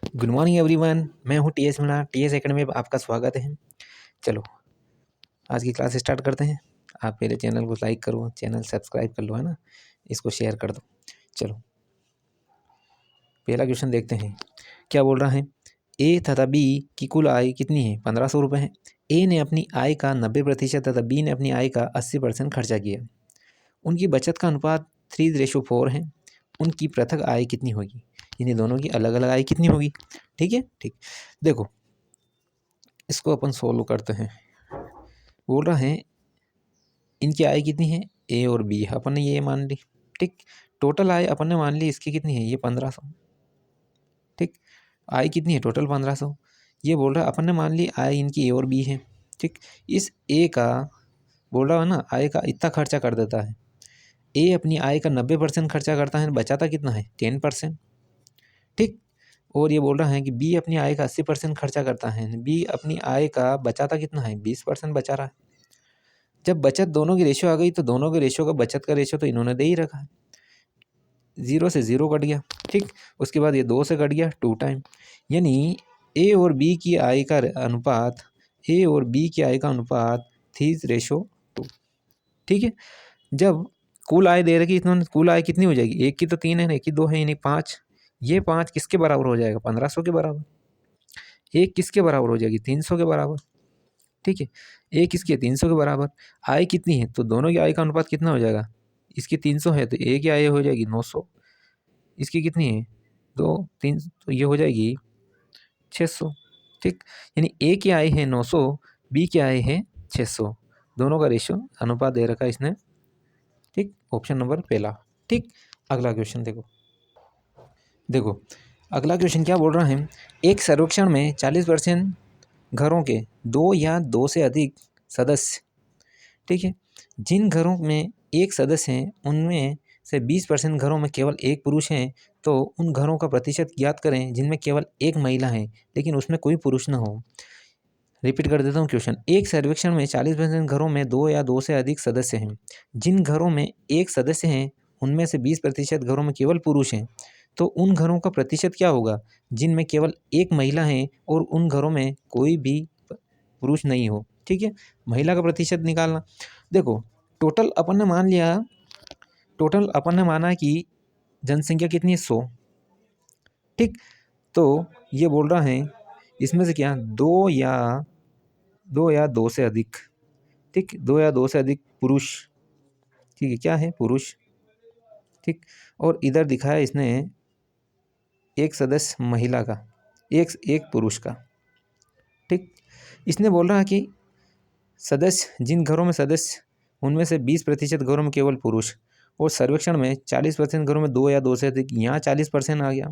Good morning everyone, मैं हूँ TS Meena. TS academy में आपका स्वागत है। चलो आज की क्लास स्टार्ट करते हैं। आप मेरे चैनल को लाइक करो, चैनल सब्सक्राइब कर लो, है ना, इसको शेयर कर दो। चलो पहला क्वेश्चन देखते हैं। क्या बोल रहा है, ए तथा बी की कुल आय कितनी है? 1500 रुपये है। ए ने अपनी आय का 90% तथा बी ने अपनी आय का 80% खर्चा किया। उनकी बचत का अनुपात 3:4 है। उनकी पृथक आय कितनी होगी? इन्हीं दोनों की अलग अलग आय कितनी होगी? ठीक है, ठीक। देखो इसको अपन सोल्व करते हैं। बोल रहा है इनकी आय कितनी है, ए और बी, अपन ने ये मान ली। ठीक, टोटल आय अपन ने मान ली इसकी कितनी है, ये 1500। ठीक, आय कितनी है टोटल 1500। ये बोल रहा है अपन ने मान ली आय इनकी ए और बी है। ठीक, इस ए का बोल रहा है ना, आय का इतना खर्चा कर देता है। ए अपनी आय का 90% खर्चा करता है, बचाता कितना है, 10%। ठीक, और ये बोल रहा है कि बी अपनी आय का 80% खर्चा करता है। बी अपनी आय का बचाता कितना है, 20% बचा रहा है। जब बचत दोनों की रेशियो आ गई तो दोनों के रेशियो का बचत का रेशियो तो इन्होंने दे ही रखा है। 0 से 0 कट गया। ठीक, उसके बाद ये 2 से कट गया 2 टाइम, यानी ए और बी की आय का अनुपात, ए और बी की आय का अनुपात 3:2। ठीक है, जब कुल आय दे रखी इन्होंने, कुल आय कितनी हो जाएगी, एक की तो 3 है, एक की 2 है, यानी 5। ये 5 किसके बराबर हो जाएगा, 1500 के बराबर। एक किसके बराबर हो जाएगी, 300 के बराबर। ठीक है, एक किसकी है, 300 के बराबर। आय कितनी है, तो दोनों की आय का अनुपात कितना हो जाएगा, इसकी 300 है तो ए की आय हो जाएगी 900। इसकी कितनी है, 2 3, तो ये हो जाएगी 600। ठीक, यानी ए की आय है 900, बी की आय है 600। दोनों का रेशियो अनुपात दे रखा है इसने। ठीक, ऑप्शन नंबर पहला। ठीक, अगला क्वेश्चन देखो। देखो अगला क्वेश्चन क्या बोल रहा है, एक सर्वेक्षण में 40% घरों के 2 या 2 से अधिक सदस्य, ठीक है, जिन घरों में एक सदस्य हैं उनमें से 20% घरों में केवल एक पुरुष हैं, तो उन घरों का प्रतिशत ज्ञात करें जिनमें केवल एक महिला है लेकिन उसमें कोई पुरुष न हो। रिपीट कर देता हूँ क्वेश्चन। एक सर्वेक्षण में 40% घरों में 2 या 2 से अधिक सदस्य हैं। जिन घरों में एक सदस्य हैं उनमें से 20% घरों में केवल पुरुष हैं, तो उन घरों का प्रतिशत क्या होगा जिनमें केवल एक महिला है और उन घरों में कोई भी पुरुष नहीं हो। ठीक है, महिला का प्रतिशत निकालना। देखो टोटल अपन ने मान लिया, टोटल अपन ने माना कि जनसंख्या कितनी है, 100। ठीक, तो ये बोल रहा है इसमें से क्या, 2 या 2 से अधिक। ठीक, 2 या 2 से अधिक पुरुष। ठीक है, क्या है, पुरुष। ठीक, और इधर दिखाया इसने एक सदस्य महिला का, एक पुरुष का। ठीक, इसने बोल रहा है कि सदस्य, जिन घरों में सदस्य उनमें से 20% घरों में केवल पुरुष, और सर्वेक्षण में 40% घरों में 2 या 2 से अधिक। यहाँ 40% आ गया,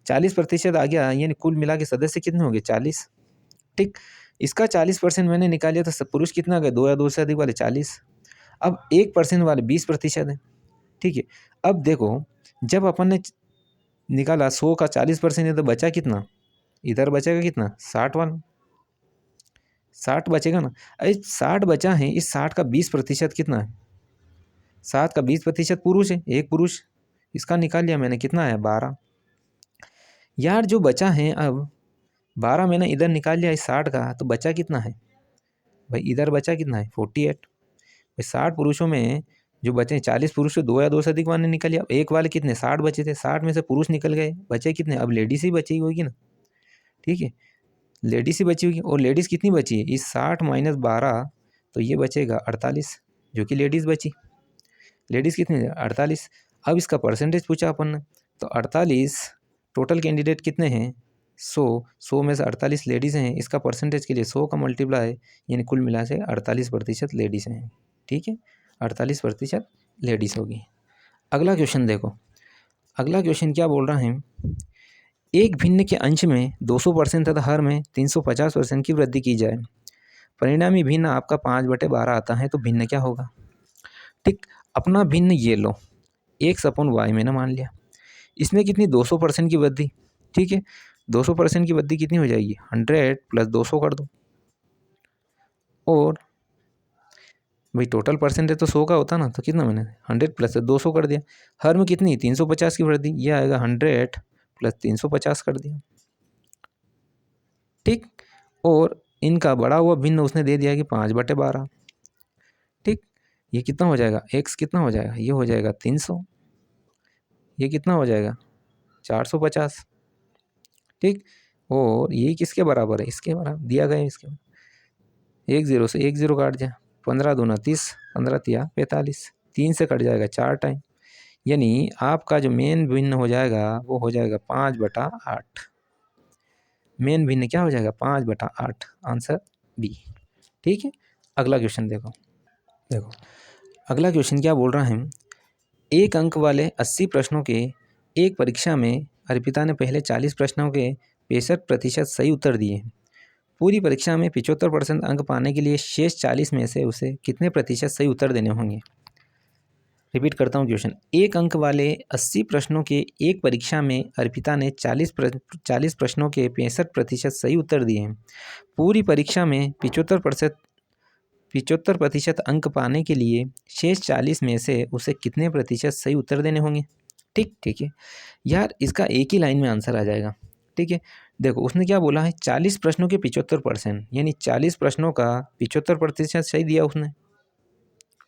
40% आ गया, यानी कुल मिला के सदस्य कितने हो गए, 40। ठीक, इसका 40% मैंने निकाल लिया तो पुरुष कितना आ गया, 2 या 2 से अधिक वाले 40। अब 1% वाले 20% है। ठीक है, अब देखो जब अपन ने निकाला 100 का 40% है तो बचा कितना, इधर बचेगा कितना, 60 वाला, 60 बचेगा ना। अरे 60 बचा है, इस 60 का 20% कितना है, 7 का 20% पुरुष है, एक पुरुष। इसका निकाल लिया मैंने, कितना है, 12। यार जो बचा है, अब 12 मैंने इधर निकाल लिया इस 60 का, तो बचा कितना है भाई, इधर बचा कितना है, 48। भाई 60 पुरुषों में जो बचे 40 पुरुष, 2 या 2 से अधिक वाले निकल लिया। एक वाले कितने, 60 बचे थे, 60 में से पुरुष निकल गए, बचे कितने, अब लेडीज ही बची होगी ना। ठीक है, लेडीज ही बची होगी, और लेडीज़ कितनी बची है, इस 60 माइनस 12, तो ये बचेगा 48, जो कि लेडीज़ बची। लेडीज़ कितनी, 48। अब इसका परसेंटेज पूछा अपन ने, तो 48, टोटल कैंडिडेट कितने हैं, 100 में से 48 लेडीज़ हैं। इसका परसेंटेज के लिए 100 का मल्टीप्लाई, यानी कुल मिला से 48% लेडीज़ हैं। ठीक है, 48% लेडीज़ होगी। अगला क्वेश्चन देखो, अगला क्वेश्चन क्या बोल रहा है, एक भिन्न के अंश में 200% तथा हर में 350% की वृद्धि की जाए, परिणामी भिन्न आपका 5/12 आता है, तो भिन्न क्या होगा। ठीक, अपना भिन्न ये लो, x/y मैंने मान लिया, इसमें कितनी, 200% की वृद्धि। ठीक है, 200% की वृद्धि कितनी हो जाएगी, 100 + 200 कर दो, और भाई टोटल परसेंटेज तो 100 का होता ना, तो कितना मैंने 100 + 200 कर दिया। हर में कितनी, 350 की वृद्धि, यह आएगा 100 + 350 कर दिया। ठीक। और इनका बड़ा हुआ भिन्न उसने दे दिया कि 5/12। ठीक। ये कितना हो जाएगा, x कितना हो जाएगा, ये हो जाएगा 300, ये कितना हो जाएगा 450। ठीक। और ये किसके बराबर है, इसके बराबर दिया गया है, इसके 1 0 से 1 0 काट जाए, 15 दूना 30, 15 तिया 45, 3 से कट जाएगा 4 टाइम, यानी आपका जो मेन भिन्न हो जाएगा वो हो जाएगा 5/8। मेन भिन्न क्या हो जाएगा 5/8, आंसर बी। ठीक है। अगला क्वेश्चन देखो। देखो अगला क्वेश्चन क्या बोल रहा है, एक अंक वाले 80 प्रश्नों के एक परीक्षा में अर्पिता ने पहले 40 प्रश्नों के 65% सही उत्तर दिए हैं। पूरी परीक्षा में 75% अंक पाने के लिए शेष 40 में से उसे कितने प्रतिशत सही उत्तर देने होंगे। रिपीट करता हूँ क्वेश्चन। एक अंक वाले 80 प्रश्नों के एक परीक्षा में अर्पिता ने 40 प्रश्नों के 65% सही उत्तर दिए हैं। पूरी परीक्षा में 75% अंक पाने के लिए शेष 40 में से उसे कितने प्रतिशत सही उत्तर देने होंगे। ठीक है यार, इसका एक ही लाइन में आंसर आ जाएगा। ठीक है, देखो उसने क्या बोला है, 40 प्रश्नों के 75%, यानी 40 प्रश्नों का 75% सही दिया उसने।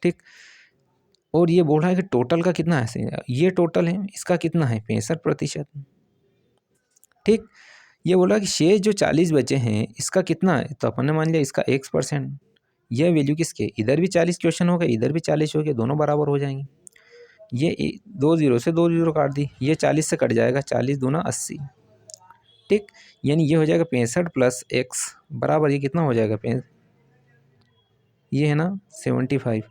ठीक। और ये बोल रहा है कि टोटल का कितना है, ये टोटल है, इसका कितना है 65%। ठीक। ये बोला कि शेष जो 40 बचे हैं इसका कितना है, तो अपन ने मान लिया इसका X%। यह वैल्यू किसके, इधर भी 40 क्वेश्चन हो गए, इधर भी 40 हो गए, दोनों बराबर हो जाएंगे। ये 2 0 से 2 0 काट दी, ये 40 से कट जाएगा, 40 दूना 80। ठीक। यानी ये हो जाएगा 65 + X बराबर, ये कितना हो जाएगा, ये है ना 75।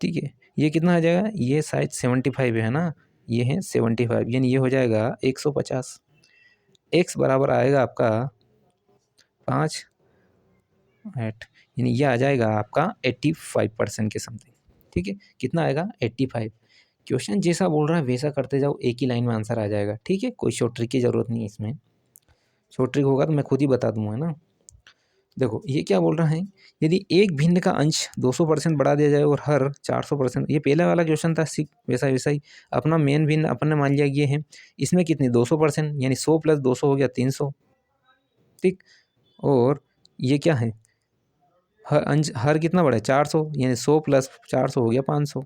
ठीक है, ये कितना आ जाएगा, ये शायद 75 है ना, ये है 75, यानी ये हो जाएगा 150। x बराबर आएगा आपका 5/8, यानी ये आ जाएगा आपका 85% के समथिंग। ठीक है, कितना आएगा 85। क्वेश्चन जैसा बोल रहा है वैसा करते जाओ, एक ही लाइन में आंसर आ जाएगा। ठीक है, कोई शॉर्ट ट्रिक की ज़रूरत नहीं है इसमें, शॉर्ट ट्रिक होगा तो मैं खुद ही बता दूंगा ना। देखो ये क्या बोल रहा है, यदि एक भिन्न का अंश 200% बढ़ा दिया जाए और हर 400%, ये पहले वाला क्वेश्चन था सीख वैसा वैसा ही, अपना मेन भिन्न अपन ने मान लिया ये है, इसमें कितनी 200%, यानी 100 + 200 हो गया 300। ठीक। और ये क्या है, हर अंश, हर कितना बढ़ा है 400, यानी 100 + 400 हो गया 500।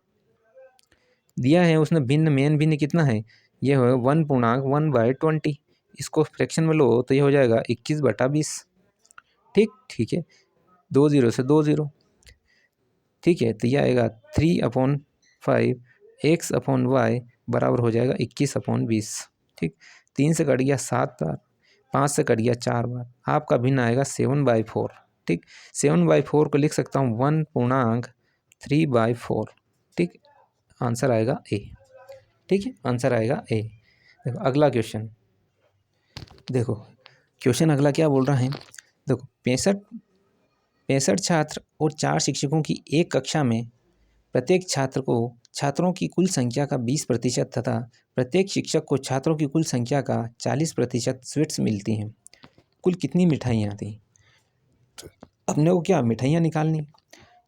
दिया है उसने भिन्न, मेन भिन्न कितना है, ये हो 1/1/20, इसको फ्रैक्शन में लो तो ये हो जाएगा 21/20। ठीक है, 2 0 से 2 0। ठीक है, तो यह आएगा 3/5 x/y बराबर हो जाएगा 21/20। ठीक। 3 से कट गया 7 बार, 5 से कट गया 4 बार, आपका भिन्न आएगा 7/4। ठीक। 7/4 को लिख सकता हूँ 1/3/4। ठीक। आंसर आएगा ए। ठीक है, आंसर आएगा ए। देखो अगला क्वेश्चन, देखो क्वेश्चन अगला क्या बोल रहा है, देखो 65 छात्र और 4 शिक्षकों की एक कक्षा में प्रत्येक छात्र को छात्रों की कुल संख्या का 20% तथा प्रत्येक शिक्षक को छात्रों की कुल संख्या का 40% स्वीट्स मिलती हैं। कुल कितनी मिठाइयाँ आती, अपने को क्या मिठाइयाँ निकालनी,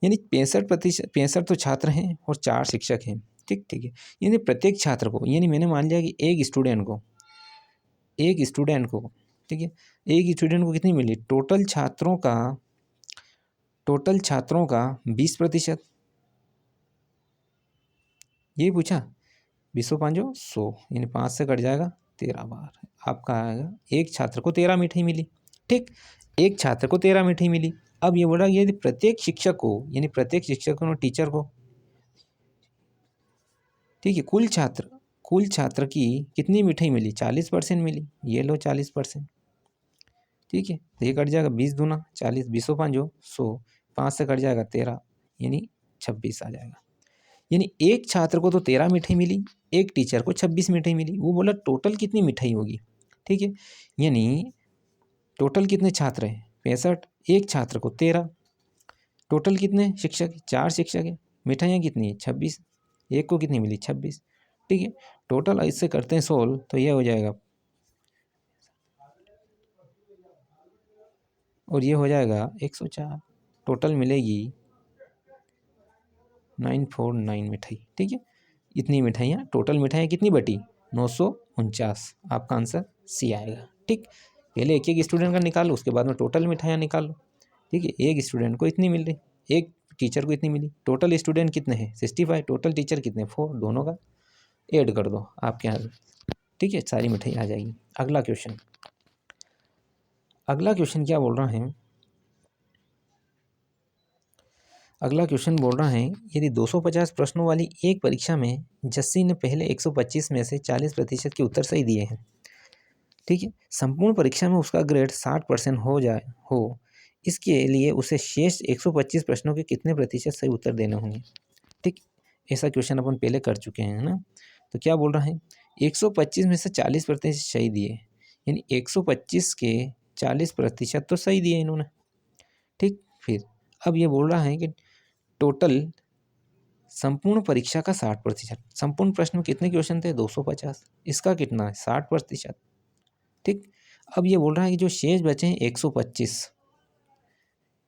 यानी 65 तो छात्र हैं और 4 शिक्षक हैं। ठीक है, यानी प्रत्येक छात्र को, यानी मैंने मान लिया कि एक स्टूडेंट को, ठीक है, एक स्टूडेंट को कितनी मिली, टोटल छात्रों का 20%, यही पूछा, 20 5 100, यानी 5 से कट जाएगा 13 बार, आपका आएगा एक छात्र को 13 मिठाई मिली। ठीक, एक छात्र को 13 मिठाई मिली। अब ये बोला यदि प्रत्येक शिक्षक को, यानी प्रत्येक शिक्षक को, टीचर को, ठीक है, कुल छात्र की कितनी मिठाई मिली, 40% मिली, ये लो 40%। ठीक है, तो ये कट जाएगा 20 दूना 40, 20 5 100, 5 से कट जाएगा 13, यानी 26 आ जाएगा। यानी एक छात्र को तो 13 मिठाई मिली, एक टीचर को 26 मिठाई मिली। वो बोला टोटल कितनी मिठाई होगी। ठीक है, यानी टोटल कितने छात्र हैं 65, एक छात्र को 13, टोटल कितने शिक्षक, 4 शिक्षक है, मिठाइयाँ कितनी है 26, एक को कितनी मिली 26। ठीक है, टोटल इससे करते हैं सोल्व, तो यह हो जाएगा, और ये हो जाएगा 104, टोटल मिलेगी 949 मिठाई। ठीक है, इतनी मिठाइयाँ, टोटल मिठाइयाँ कितनी बटी, 949। आपका आंसर सी आएगा। ठीक, पहले एक एक स्टूडेंट का निकालो, उसके बाद में टोटल मिठाइयाँ निकाल लो। ठीक है, एक स्टूडेंट को इतनी मिल रही, एक टीचर को इतनी मिली, टोटल स्टूडेंट कितने हैं 65, टोटल टीचर कितने 4, दोनों का ऐड कर दो आपके यहाँ। ठीक है, सारी मिठाई आ जाएगी। अगला क्वेश्चन क्या बोल रहा है, अगला क्वेश्चन बोल रहा है यदि 250 प्रश्नों वाली एक परीक्षा में जस्सी ने पहले 125 में से 40% के उत्तर सही दिए हैं। ठीक है, संपूर्ण परीक्षा में उसका ग्रेड 60% हो इसके लिए उसे शेष 125 प्रश्नों के कितने प्रतिशत सही उत्तर देने होंगे। ठीक, ऐसा क्वेश्चन अपन पहले कर चुके हैं ना। तो क्या बोल रहा है, 125 में से 40% सही दिए, यानी 125 के 40% तो सही दिए इन्होंने। ठीक, फिर अब ये बोल रहा है कि टोटल संपूर्ण परीक्षा का 60%, संपूर्ण प्रश्न में कितने क्वेश्चन थे 250, इसका कितना है 60%। ठीक, अब ये बोल रहा है कि जो शेष बचे हैं 125,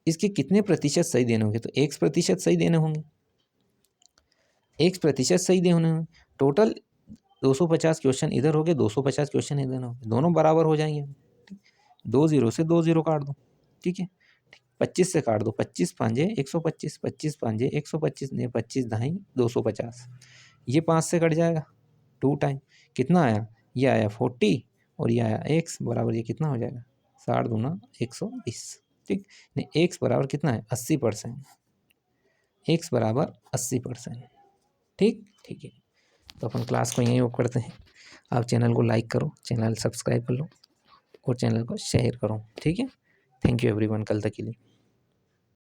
इसके कितने प्रतिशत सही देने होंगे, तो 1% सही देने होंगे, 1% सही देने होंगे। टोटल 250 क्वेश्चन इधर हो गए, 250 क्वेश्चन इधर हो गए, दोनों बराबर हो जाएंगे। ठीक, 2 0 से 2 0 काट दो। ठीक है, 25 से काट दो, 25 5 125, 25 5 125 ने 25 ढाई 250, ये 5 से कट जाएगा 2 टाइम, कितना आया, ये आया 40 और ये आया x बराबर, ये कितना हो जाएगा 60 दूना 120। ठीक, x बराबर कितना है 80%, x बराबर 80%। ठीक, ठीक है, तो अपन क्लास को यहीं ऑफ करते हैं। आप चैनल को लाइक करो, चैनल सब्सक्राइब कर लो और चैनल को शेयर करो। ठीक है, थैंक यू एवरीवन, कल तक के लिए।